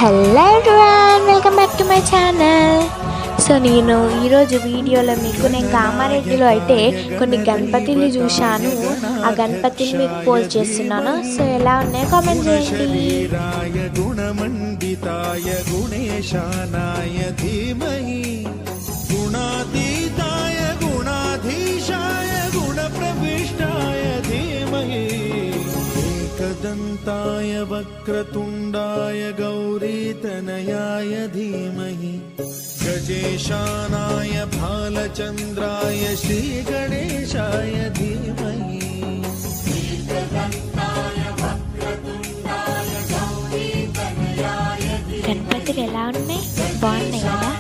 Hello everyone, welcome back to my channel. So నేను ఈరోజు వీడియోలో నేను కామారెడ్డిలో అయితే కొన్ని గణపతిని చూశాను. ఆ గణపతిని మీకు పోస్ట్ చేస్తున్నాను. సో ఎలా ఉన్నాయో కామెంట్ చేయండి. दन्ताय वक्रतुण्डाय गौरीतनयाय धीमहि गजेशानाय भालचन्द्राय श्रीगणेशाय धीमहि. గణపతులు ఎలా ఉన్నాయి? బాగున్నాయి కదా.